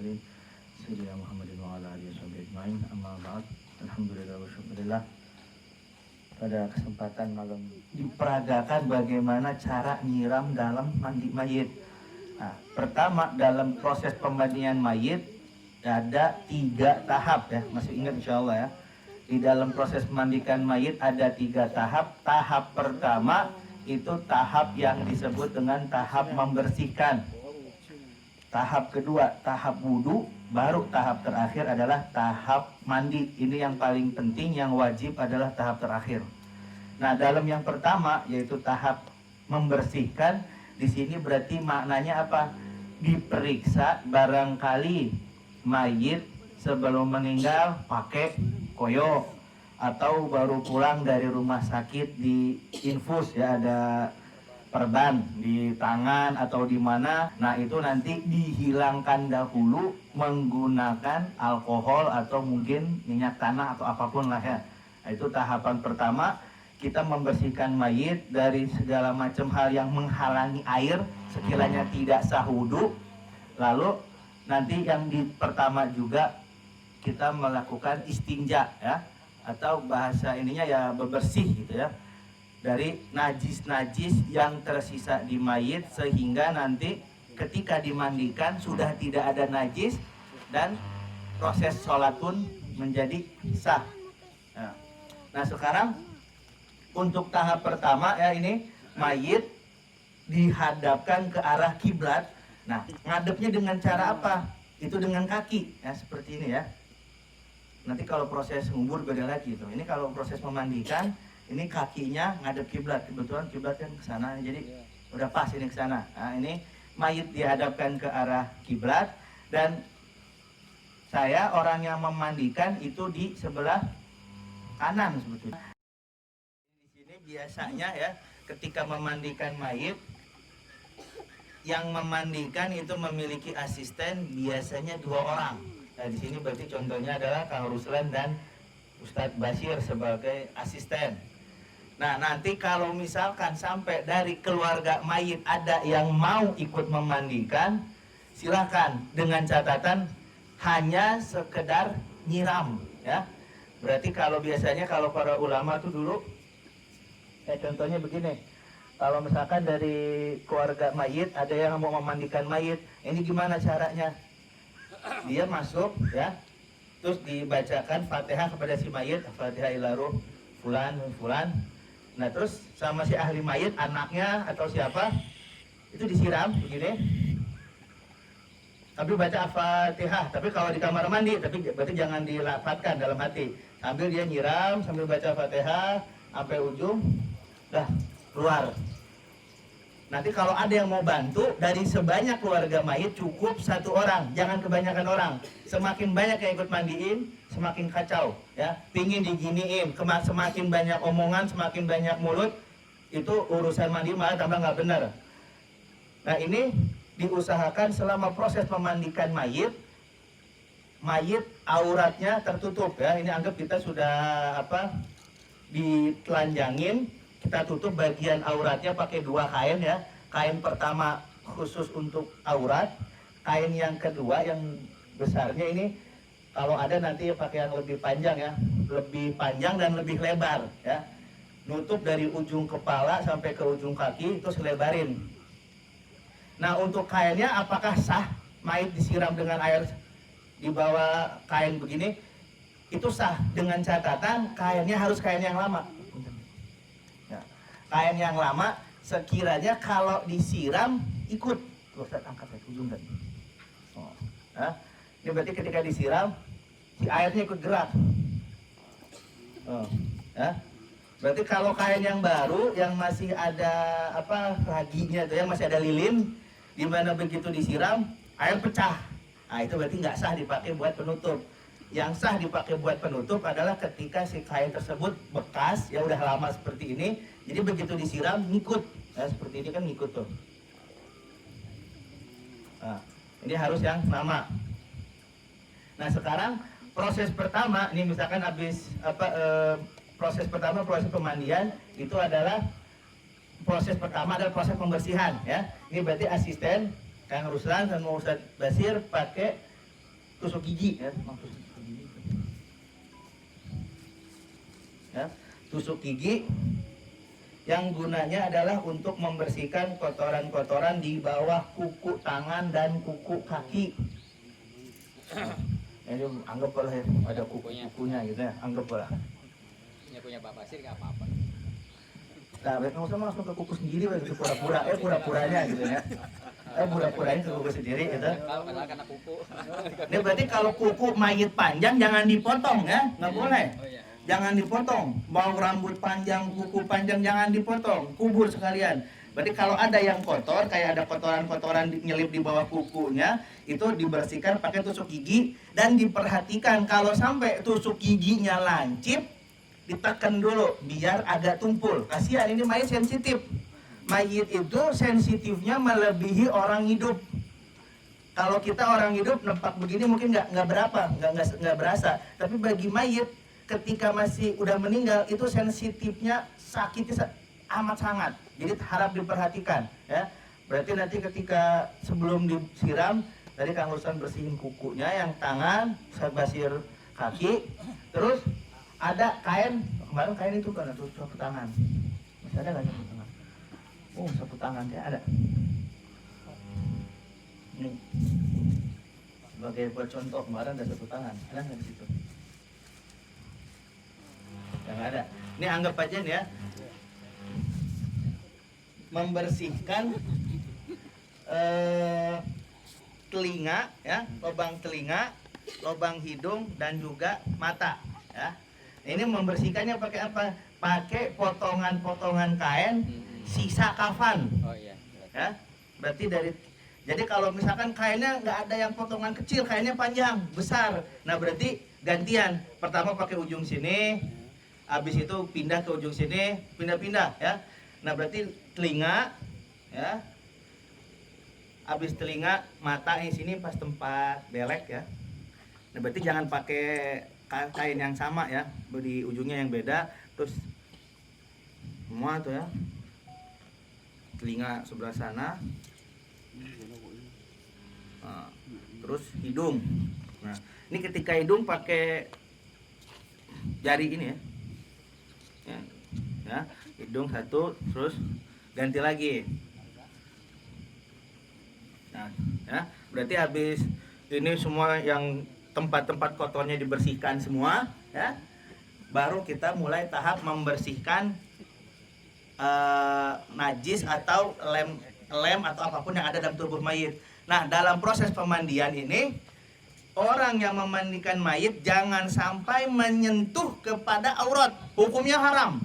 mursalin sayyidina Muhammadin wa ala alihi wasallam. Amma ba'd. Alhamdulillah wa syukurillah. Pada kesempatan malam diperagakan bagaimana cara nyiram dalam mandi mayit. Nah, pertama dalam proses pemandian mayit ada 3 tahap ya, masih ingat insya Allah ya. Di dalam proses memandikan mayit ada 3 tahap. Tahap pertama itu tahap yang disebut dengan tahap membersihkan. Tahap kedua tahap wudhu, baru tahap terakhir adalah tahap mandi. Ini yang paling penting, yang wajib adalah tahap terakhir. Nah, dalam yang pertama yaitu tahap membersihkan, di sini berarti maknanya apa? Diperiksa barangkali mayit sebelum meninggal pakai koyo atau baru pulang dari rumah sakit di infus ya, ada perban di tangan atau di mana. Nah, itu nanti dihilangkan dahulu menggunakan alkohol atau mungkin minyak tanah atau apapun lah ya. Nah, itu tahapan pertama. Kita membersihkan mayit dari segala macam hal yang menghalangi air sekiranya tidak sah wudhu. Lalu nanti yang di pertama juga kita melakukan istinja ya, atau bahasa ininya ya bebersih gitu ya, dari najis-najis yang tersisa di mayit, sehingga nanti ketika dimandikan sudah tidak ada najis dan proses sholat pun menjadi sah. Nah, sekarang untuk tahap pertama ya, ini mayit dihadapkan ke arah kiblat. Nah, ngadepnya dengan cara apa? Itu dengan kaki ya, seperti ini ya. Nanti kalau proses ngubur beda lagi tuh. Ini kalau proses memandikan, ini kakinya ngadep kiblat. Kebetulan kiblat kan ke sana, jadi udah pas ini ke sana. Nah, ini mayit dihadapkan ke arah kiblat dan saya orang yang memandikan itu di sebelah kanan sebetulnya. Biasanya ya, ketika memandikan mayit, yang memandikan itu memiliki asisten biasanya 2 orang. Nah, di sini berarti contohnya adalah Kang Ruslan dan Ustadz Basir sebagai asisten. Nah, nanti kalau misalkan sampai dari keluarga mayit ada yang mau ikut memandikan, silakan, dengan catatan hanya sekedar nyiram ya. Berarti kalau biasanya kalau para ulama tuh dulu contohnya begini, kalau misalkan dari keluarga mayit ada yang mau memandikan mayit, ini gimana caranya? Dia masuk ya, terus dibacakan Fatihah kepada si mayit, Fatihah ila ruh fulan fulan. Nah, terus sama si ahli mayit, anaknya atau siapa, itu disiram begini. Tapi baca Fatihah, tapi kalau di kamar mandi, tapi berarti jangan dilafadzkan dalam hati. Sambil dia nyiram, sambil baca Fatihah sampai ujung, dah keluar. Nanti kalau ada yang mau bantu dari sebanyak keluarga mayit cukup 1 orang, jangan kebanyakan orang. Semakin banyak yang ikut mandiin, semakin kacau ya. Pingin diginiin, semakin banyak omongan, semakin banyak mulut, itu urusan mandi malah tambah nggak benar. Nah, ini diusahakan selama proses memandikan mayit, mayit auratnya tertutup ya. Ini anggap kita sudah ditelanjangin, kita tutup bagian auratnya pakai 2 kain ya. Kain pertama khusus untuk aurat, kain yang kedua yang besarnya ini kalau ada nanti pakai yang lebih panjang ya, lebih panjang dan lebih lebar ya. Nutup dari ujung kepala sampai ke ujung kaki, itu selebarin. Nah, untuk kainnya apakah sah mayit disiram dengan air di bawah kain begini? Itu sah, dengan catatan kainnya harus kain yang lama. Kain yang lama sekiranya kalau disiram ikut. Ustaz angkat ya, ujung tadi. Ini berarti ketika disiram si airnya ikut gerak. Berarti kalau kain yang baru yang masih ada raginya itu ya, masih ada lilin, di mana begitu disiram air pecah. Nah, itu berarti nggak sah dipakai buat penutup. Yang sah dipakai buat penutup adalah ketika si kain tersebut bekas ya, udah lama seperti ini, jadi begitu disiram ngikut ya, seperti ini kan ngikut tuh. Nah, ini harus yang lama. Nah, sekarang proses pertama ini misalkan habis proses pertama, proses pemandian itu adalah proses pertama adalah proses pembersihan ya. Ini berarti asisten Kang Ruslan dan Ustadz Basir pakai tusuk gigi ya, ya, tusuk gigi yang gunanya adalah untuk membersihkan kotoran-kotoran di bawah kuku tangan dan kuku kaki. Ini anggaplah ya, ada kuku-kukunya gitu ya, anggaplah. Ini punya Pak Basir nggak apa-apa. Nah, mereka langsung ke kuku sendiri, pura-puranya gitu ya. Pura-puranya ke kuku sendiri gitu. Kalau kena kuku. Ini berarti kalau kuku mayit panjang jangan dipotong ya, nggak boleh. Oh iya. Jangan dipotong, mau rambut panjang, kuku panjang jangan dipotong, kubur sekalian. Berarti kalau ada yang kotor, kayak ada kotoran-kotoran nyelip di bawah kukunya, itu dibersihkan pakai tusuk gigi dan diperhatikan kalau sampai tusuk giginya lancip, ditekan dulu biar agak tumpul. Kasihan ini mayit sensitif. Mayit itu sensitifnya melebihi orang hidup. Kalau kita orang hidup nempak begini mungkin nggak berasa, tapi bagi mayit ketika masih udah meninggal itu sensitifnya sakitnya amat sangat. Jadi harap diperhatikan ya. Berarti nanti ketika sebelum disiram tadi Kang Ruslan bersihin kukunya, yang tangan, basir kaki, terus ada kain, kemarin kain itu kan tuh sapu tangan. Masih ada nggak sapu tangan? Oh, sapu tangan ya ada. Ini sebagai buat contoh, kemarin ada sapu tangan, ada nggak di situ? Yang ada. Ini anggap aja nih ya, membersihkan telinga ya, lubang telinga, lubang hidung dan juga mata ya. Ini membersihkannya pakai apa? Pakai potongan-potongan kain sisa kafan. Oh iya. Ya. Berarti jadi kalau misalkan kainnya nggak ada yang potongan kecil, kainnya panjang, besar. Nah, berarti gantian. Pertama pakai ujung sini, habis itu pindah ke ujung sini, pindah-pindah ya. Nah, berarti telinga ya. Habis telinga, mata di sini pas tempat belek ya. Nah, berarti jangan pakai kain yang sama ya, di ujungnya yang beda. Terus semua tuh ya. Telinga sebelah sana. Nah, terus hidung. Nah, ini ketika hidung pakai jari ini ya. Ya, hidung satu, terus ganti lagi. Nah, ya, berarti habis ini semua yang tempat-tempat kotornya dibersihkan semua, ya. Baru kita mulai tahap membersihkan najis atau lem atau apapun yang ada dalam tubuh mayit. Nah, dalam proses pemandian ini, orang yang memandikan mayit jangan sampai menyentuh kepada aurat. Hukumnya haram.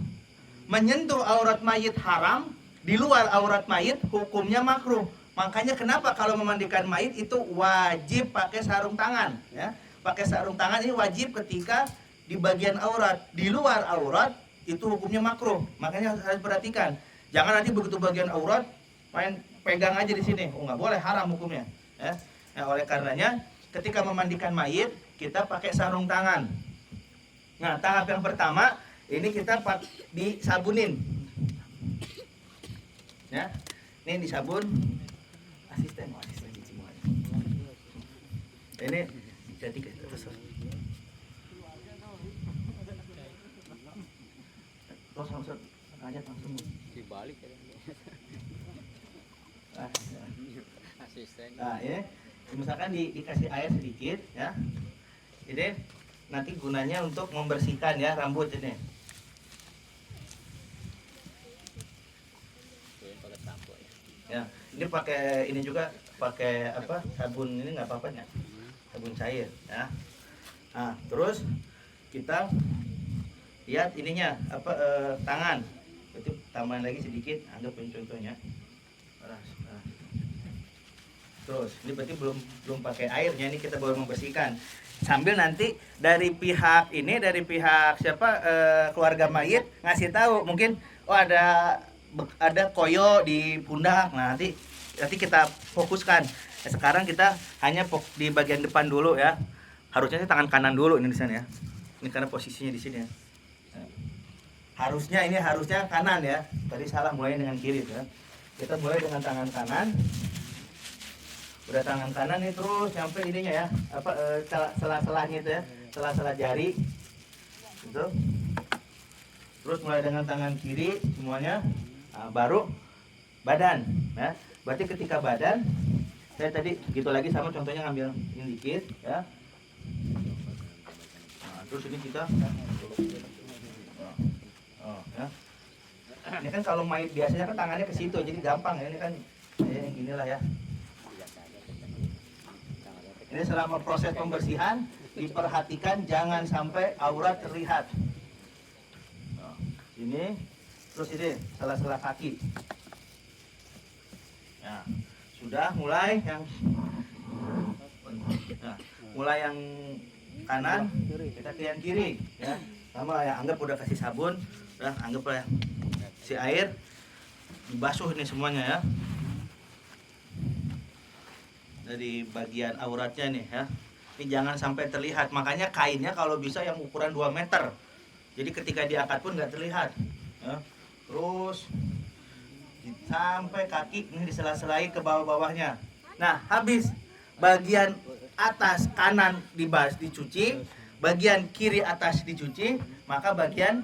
Menyentuh aurat mayit haram, di luar aurat mayit hukumnya makruh. Makanya kenapa kalau memandikan mayit itu wajib pakai sarung tangan ya. Pakai sarung tangan ini wajib ketika di bagian aurat. Di luar aurat itu hukumnya makruh. Makanya harus perhatikan. Jangan nanti begitu bagian aurat main pegang aja di sini. Oh, nggak boleh, haram hukumnya ya. Nah, oleh karenanya ketika memandikan mayit kita pakai sarung tangan. Nah, tahap yang pertama ini kita disabunin ya. Ini disabun asisten cuci muka. Ini jadi ke atas. Langsung aja langsung Dibalik ya. Asisten. Nah, ini misalkan dikasih air sedikit ya. Ini nanti gunanya untuk membersihkan ya rambut ini. Ya, ini pakai ini juga pakai apa? Sabun ini nggak apa-apa ya. Sabun cair ya. Nah, terus kita lihat ininya apa tangan. Berarti tambahan lagi sedikit, anggap ini contohnya. Terus ini berarti belum pakai airnya, ini kita baru membersihkan. Sambil nanti dari pihak siapa keluarga mayit ngasih tahu, mungkin oh ada koyo di pundak. Nah, nanti kita fokuskan. Nah, sekarang kita hanya di bagian depan dulu ya. Harusnya sih tangan kanan dulu ini di sana ya. Ini karena posisinya di sini ya. Harusnya kanan ya. Tadi salah, mulai dengan kiri ya. Kita mulai dengan tangan kanan. Udah tangan kanan nih terus sampai ininya ya, sela-selanya itu ya, sela-sela jari, gitu. Terus mulai dengan tangan kiri semuanya, nah, baru badan. Ya. Berarti ketika badan, saya tadi gitu lagi sama contohnya ngambil ini dikit, ya. Nah, terus ini kita, ya. Ini kan kalau main biasanya kan tangannya ke situ, jadi gampang ya. Ini kan yang inilah ya. Ini selama proses pembersihan diperhatikan jangan sampai aurat terlihat. Nah, ini terus ini sela-sela kaki. Nah, sudah mulai yang yang kanan kita ke yang kiri ya. Sama ya, anggap udah kasih sabun, udah anggap ya si air dibasuh ini semuanya ya. Dari bagian auratnya nih ya. Ini jangan sampai terlihat. Makanya kainnya kalau bisa yang ukuran 2 meter. Jadi ketika diangkat pun nggak terlihat. Ya. Terus sampai kaki ini disela-selai ke bawah-bawahnya. Nah, habis bagian atas kanan dicuci, bagian kiri atas dicuci, maka bagian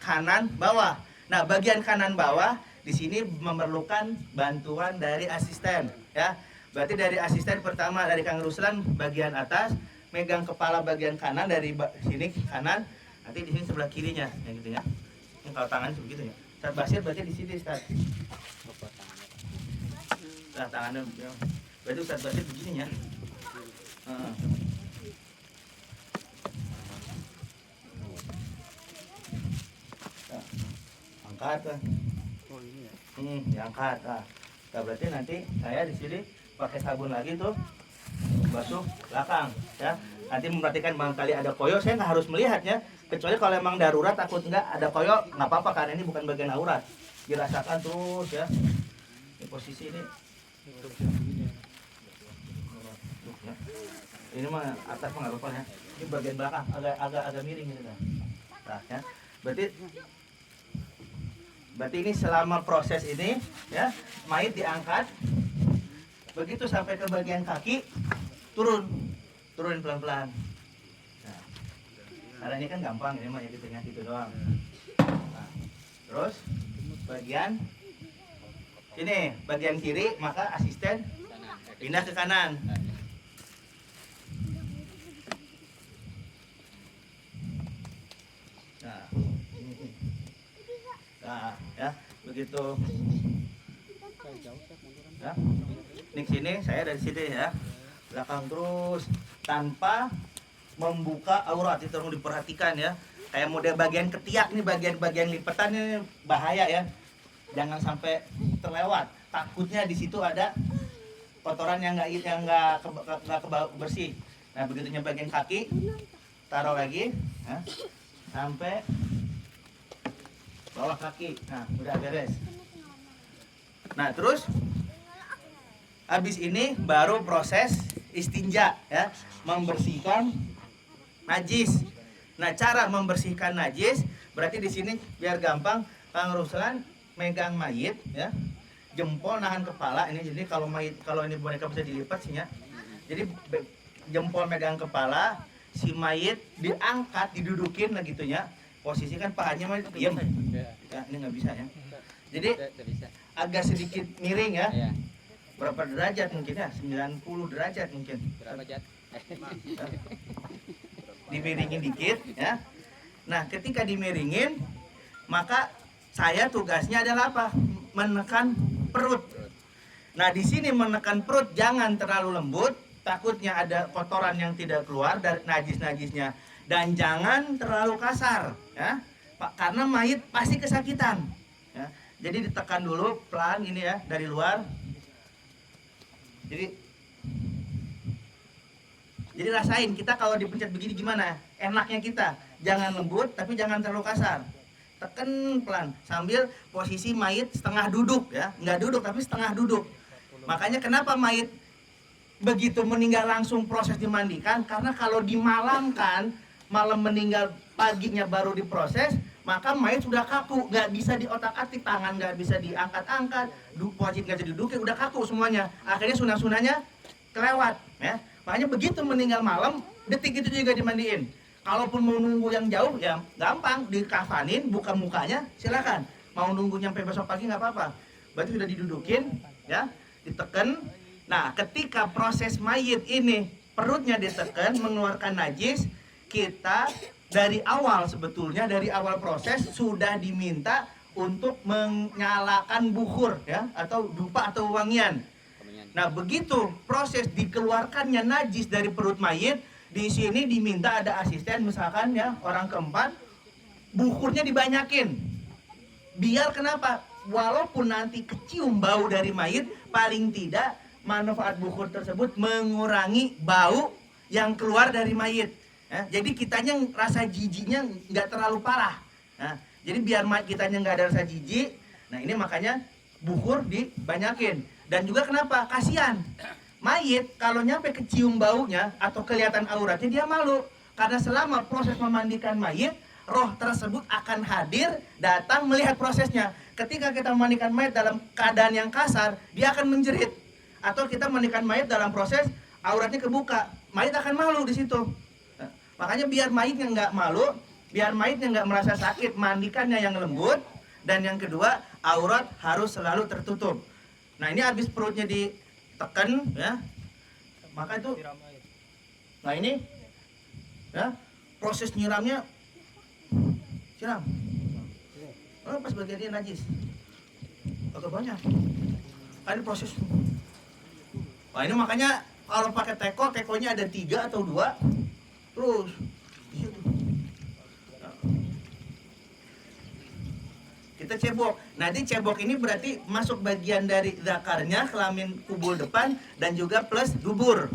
kanan bawah. Nah, bagian kanan bawah di sini memerlukan bantuan dari asisten ya. Berarti dari asisten pertama dari Kang Ruslan bagian atas, megang kepala bagian kanan dari sini kanan, nanti di sini sebelah kirinya, yang gitu ya. Ini kalau tangan begitu ya. Ustaz Basir berarti di sini Ustaz. Nah, tangannya ya. Berarti Ustaz Basir begini ya. Nah, angkat kan. Oh ini ya. Diangkat. Nah, berarti nanti saya di sini pakai sabun lagi tuh basuh belakang ya. Nanti memperhatikan barangkali ada koyo, saya nggak harus melihat ya, kecuali kalau emang darurat takut nggak ada koyo nggak apa-apa karena ini bukan bagian aurat, dirasakan terus ya. Ini posisi ini ini mah atas mah nggak apa-apa ya, ini bagian belakang agak miring gitu nah ya. Berarti ini selama proses ini ya, mayit diangkat. Begitu sampai ke bagian kaki, turunin pelan-pelan. Nah, karena ini kan gampang, ini mah ya gitu doang. Nah, terus bagian ini bagian kiri, maka asisten pindah ke kanan. Nah, ya begitu. Ya. Ini sini, saya dari sini ya, belakang terus tanpa membuka aurat, itu perlu diperhatikan ya. Kayak model bagian ketiak nih, bagian lipatan ini bahaya ya, jangan sampai terlewat. Takutnya di situ ada kotoran yang nggak bersih. Nah begitunya bagian kaki, taruh lagi, ya, sampai bawah kaki. Nah udah beres. Nah terus habis ini baru proses istinja ya, membersihkan najis. Nah, cara membersihkan najis berarti di sini biar gampang, Kang Ruslan megang mayit ya. Jempol nahan kepala ini, jadi kalau ini boneka bisa dilipat sih ya. Jadi jempol megang kepala, si mayit diangkat, didudukin lah gitu ya. Posisi kan pahanya mah diam. Ya, ini nggak bisa ya. Jadi agak sedikit miring ya. Berapa derajat mungkin ya? 90 derajat mungkin. Berapa derajat? Dimiringin dikit ya. Nah, ketika dimiringin, maka saya tugasnya adalah apa? Menekan perut. Nah, di sini menekan perut jangan terlalu lembut, takutnya ada kotoran yang tidak keluar dari najis-najisnya, dan jangan terlalu kasar ya. Pak, karena mayit pasti kesakitan ya. Jadi ditekan dulu pelan ini ya dari luar. Jadi rasain kita kalau dipencet begini gimana enaknya kita, jangan lembut tapi jangan terlalu kasar, tekan pelan sambil posisi mayit setengah duduk ya, nggak duduk tapi setengah duduk. Makanya kenapa mayit begitu meninggal langsung proses dimandikan, karena kalau dimalamkan, malam meninggal paginya baru diproses, maka mayit sudah kaku, nggak bisa diotak-atik, tangan nggak bisa diangkat-angkat, posisi nggak bisa didudukin, udah kaku semuanya. Akhirnya sunah-sunahnya kelewat, ya. Makanya begitu meninggal malam, detik itu juga dimandiin. Kalaupun mau nunggu yang jauh ya gampang, dikafanin, buka mukanya, silakan. Mau nunggu nyampe besok pagi nggak apa-apa. Berarti sudah didudukin, ya, ditekan. Nah, ketika proses mayit ini perutnya ditekan, mengeluarkan najis, kita dari awal sebetulnya dari awal proses sudah diminta untuk menyalakan bukhur, ya, atau dupa atau wangian. Nah, begitu proses dikeluarkannya najis dari perut mayit, di sini diminta ada asisten, misalkan ya orang keempat, bukhurnya dibanyakin. Biar kenapa? Walaupun nanti kecium bau dari mayit, paling tidak manfaat bukhur tersebut mengurangi bau yang keluar dari mayit. Ya, jadi kitanya rasa jijiknya nggak terlalu parah. Nah, jadi biar kitanya nggak ada rasa jijik, nah ini makanya bukhur dibanyakin. Dan juga kenapa? Kasihan. Mayit kalau nyampe kecium baunya atau kelihatan auratnya dia malu. Karena selama proses memandikan mayit, roh tersebut akan hadir, datang melihat prosesnya. Ketika kita memandikan mayit dalam keadaan yang kasar, dia akan menjerit. Atau kita memandikan mayit dalam proses auratnya kebuka, mayit akan malu di situ. Nah, makanya biar mayitnya nggak malu, biar mayitnya nggak merasa sakit, mandikannya yang lembut. Dan yang kedua, aurat harus selalu tertutup. Nah, ini habis perutnya ditekan, ya, maka itu, nah ini, ya, proses nyiramnya, siram. Oh, pas bagian ini najis, agak banyak. Ada proses. Nah, ini makanya kalau pakai teko, tekonya ada 3 atau 2, terus di situ. Kita cebok. Nah, di cebok ini berarti masuk bagian dari zakarnya, kelamin kubul depan, dan juga plus dubur.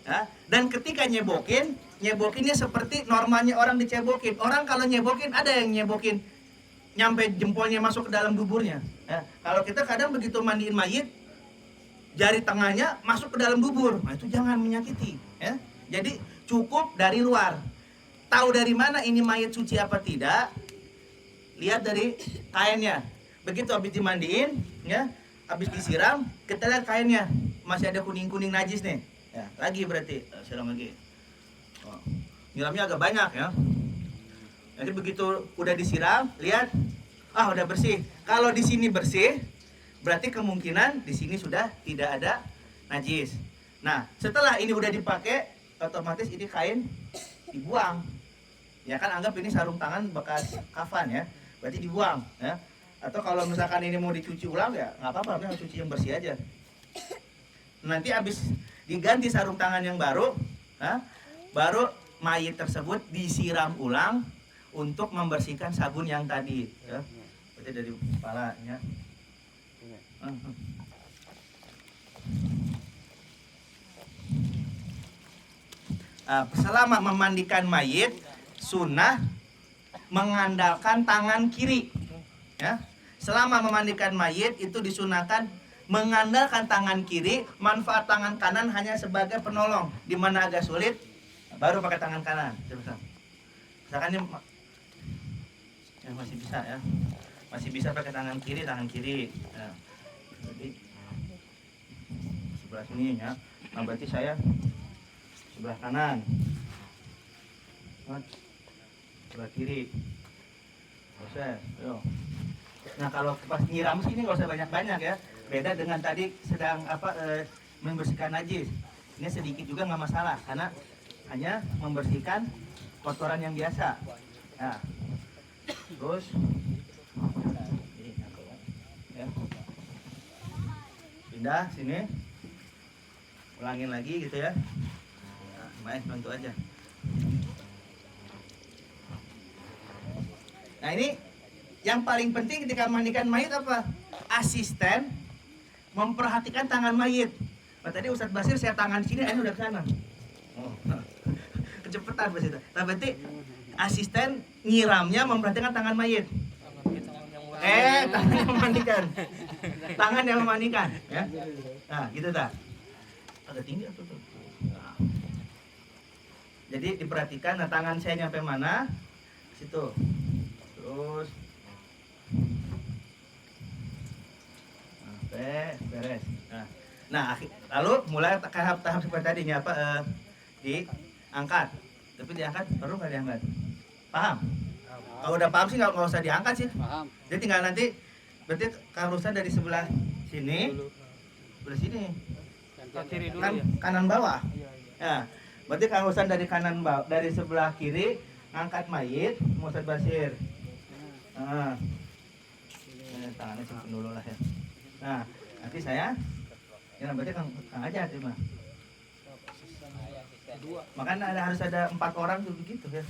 Ya, dan ketika nyebokinnya seperti normalnya orang dicebokin. Orang kalau nyebokin, ada yang nyebokin nyampe jempolnya masuk ke dalam duburnya. Ya, kalau kita kadang begitu mandiin mayit, jari tengahnya masuk ke dalam dubur. Nah, itu jangan menyakiti. Ya. Jadi cukup dari luar. Tahu dari mana ini mayit suci apa tidak? Lihat dari kainnya. Begitu habis dimandiin, ya, habis disiram, kita lihat kainnya masih ada kuning-kuning najis nih. Ya, lagi berarti siram lagi. Oh, nyiramnya agak banyak, ya. Jadi begitu udah disiram, lihat, udah bersih. Kalau di sini bersih, berarti kemungkinan di sini sudah tidak ada najis. Nah, setelah ini udah dipakai, otomatis ini kain dibuang. Ya kan, anggap ini sarung tangan bekas kafan, ya. Berarti dibuang, ya. Atau kalau misalkan ini mau dicuci ulang, ya nggak apa-apa, harus cuci yang bersih aja. Nanti habis diganti sarung tangan yang baru, ya, baru mayit tersebut disiram ulang untuk membersihkan sabun yang tadi, ya. Berarti dari kepalanya. Selama memandikan mayit, sunnah mengandalkan tangan kiri, ya. Selama memandikan mayit itu disunahkan mengandalkan tangan kiri, manfaat tangan kanan hanya sebagai penolong. Di mana agak sulit, baru pakai tangan kanan. Misalkan ini ya masih bisa, ya, masih bisa pakai tangan kiri. Ya. Jadi sebelah sini, ya. Nah, berarti saya sebelah kanan, sebelah kiri, proses. Yo. Nah, kalau pas nyiram sini nggak usah banyak-banyak, ya. Beda dengan tadi sedang membersihkan najis. Ini sedikit juga nggak masalah karena hanya membersihkan kotoran yang biasa. Nah, terus ya, pindah sini, ulangin lagi gitu, ya. Nah, main bantu aja. Nah, ini yang paling penting ketika mandikan mayit apa? Asisten memperhatikan tangan mayit. Nah, tadi Ustadz Basir saya tangan di sini, ini udah ke sana. Oh. Kecepatan Mas itu. Nah, berarti asisten nyiramnya memperhatikan tangan mayit. Tangan yang memandikan. Tangan yang memandikan, ya. Nah, gitu dah. Agak tinggi atau tuh. Nah. Jadi diperhatikan, nah, tangan saya nyampe mana? Situ. Terus beres. Nah, lalu mulai tahap seperti tadinya apa diangkat. Tapi diangkat perlu nggak diangkat? Paham? Kalau udah paham sih nggak usah diangkat sih. Paham. Jadi tinggal nanti berarti Kang Ruslan dari sebelah sini, sebelah sini, Kiri dulu kan ya. kanan bawah. Iya, iya. Ya, berarti Kang Ruslan dari kanan bawah, dari sebelah kiri angkat mayit, Ustadz Basir. Nah, tangannya simpen dulu lah ya. Nah, nanti saya, ya berarti Kang aja terima. Asisten. Dua. Makanya harus ada 4 orang tuh begitu ya.